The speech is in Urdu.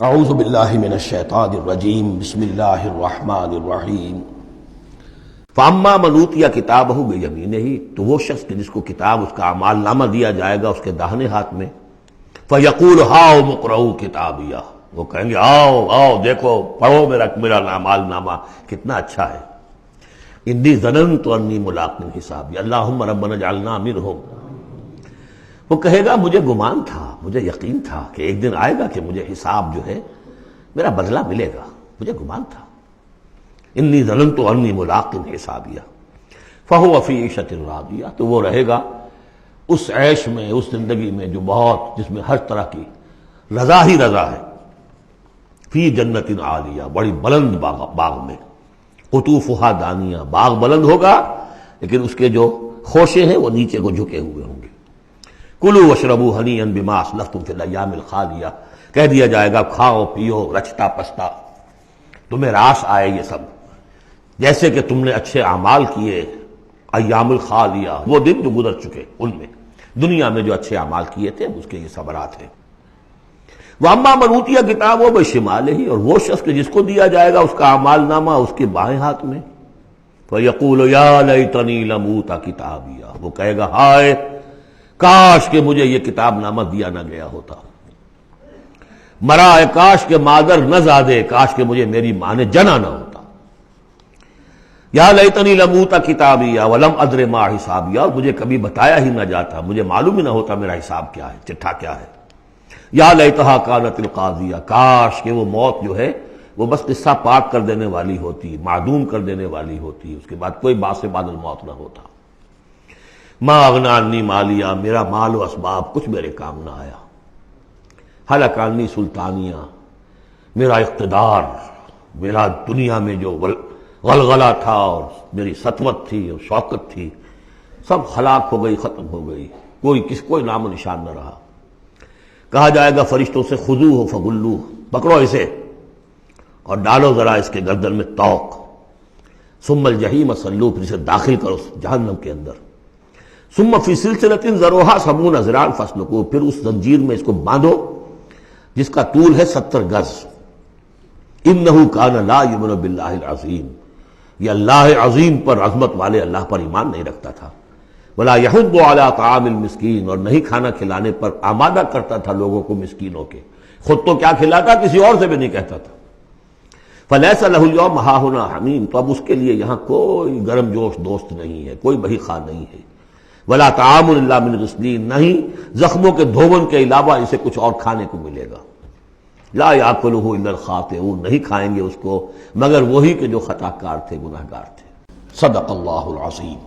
اعوذ باللہ من الشیطان الرجیم بسم اللہ الرحمن الرحیم فاما من اوتی کتابہ بیمینہ، تو وہ شخص کہ جس کو کتاب اس کا اعمال نامہ دیا جائے گا اس کے داہنے ہاتھ میں، فیقول ہاؤم اقرؤوا کتابیہ، وہ کہیں گے آؤ آؤ دیکھو پڑھو میرا اعمال نامہ کتنا اچھا ہے۔ انی ظننت انی ملاق حسابی اللہم ربنا اجعلنا منہم، وہ کہے گا مجھے گمان تھا، مجھے یقین تھا کہ ایک دن آئے گا کہ مجھے حساب جو ہے میرا بدلہ ملے گا، مجھے گمان تھا۔ انی ظننت انی ملاق حسابیہ فہو فی عیشۃ راضیہ، تو وہ رہے گا اس عیش میں، اس زندگی میں جو بہت، جس میں ہر طرح کی رضا ہی رضا ہے، فی جنت عالیہ، بڑی بلند باغ میں، قطوفہا دانیہ، باغ بلند ہوگا لیکن اس کے جو خوشے ہیں وہ نیچے کو جھکے ہوئے ہوں گے۔ کلوا واشربوا ہنیئا بما اسلفتم فی الایام الخالیہ، کہہ دیا جائے گا کھاؤ پیو رچتا پستا، تمہیں راس آئے یہ سب، جیسے کہ تم نے اچھے اعمال کیے ایام الخالیہ، وہ دن جو گزر چکے ان میں، دنیا میں جو اچھے اعمال کیے تھے اس کے یہ ثمرات ہیں۔ واما من اوتی کتابہ بشمالہ، اور وہ شخص کہ جس کو دیا جائے گا اس کا اعمال نامہ اس کے بائیں ہاتھ میں، فیقول یا لیتنی لم اوت کتابیہ، وہ کہے گا ہائے کاش کہ مجھے یہ کتاب نامہ دیا نہ گیا ہوتا، مرا کاش کہ مادر نہ زادے، کاش کہ مجھے میری ماں نے جنا نہ ہوتا۔ یا لیتنی لم اوت کتابیہ ولم ادر ما حسابیہ، اور مجھے کبھی بتایا ہی نہ جاتا، مجھے معلوم ہی نہ ہوتا میرا حساب کیا ہے، چٹھا کیا ہے۔ یا لیتہا کانت القاضیہ، کاش کہ وہ موت جو ہے وہ بس قصہ پاک کر دینے والی ہوتی، معدوم کر دینے والی ہوتی، اس کے بعد کوئی باعث بعد الموت نہ ہوتا۔ ما اغنی عنی مالیہ، میرا مال و اسباب کچھ میرے کام نہ آیا۔ ہلک عنی سلطانیہ، میرا اقتدار، میرا دنیا میں جو غلغلہ تھا اور میری سطوت تھی اور شوکت تھی، سب ہلاک ہو گئی، ختم ہو گئی، کوئی نام و نشان نہ رہا۔ کہا جائے گا فرشتوں سے خذوہ فغلوہ، پکڑو اسے اور ڈالو ذرا اس کے گردن میں توق، ثم الجحیم صلوہ، پھر اسے داخل کرو جہنم کے اندر، ثم فی سلسلۃ ذرعہا 70 ذراعا فاسلکوہ، پھر اس زنجیر میں اس کو باندھو جس کا طول ہے 70 گز۔ انہ کان لا یؤمن باللہ العظیم، یہ اللہ عظیم پر، عظمت والے اللہ پر ایمان نہیں رکھتا تھا۔ ولا یحض علی طعام المسکین، اور نہیں کھانا کھلانے پر آمادہ کرتا تھا لوگوں کو مسکینوں کے، خود تو کیا کھلاتا کسی اور سے بھی نہیں کہتا تھا۔ فلیس لہ اليوم ہاہنا حمیم، تو اب اس کے لیے یہاں کوئی گرم جوش دوست نہیں ہے، کوئی بہی خواہ نہیں ہے۔ ولا طعام الا من غسلین، نہیں زخموں کے دھون کے علاوہ اسے کچھ اور کھانے کو ملے گا۔ لا یاکلہ الا الخاطئون، نہیں کھائیں گے اس کو مگر وہی کہ جو خطا کار تھے، گناہ گار تھے۔ صدق اللہ العظیم۔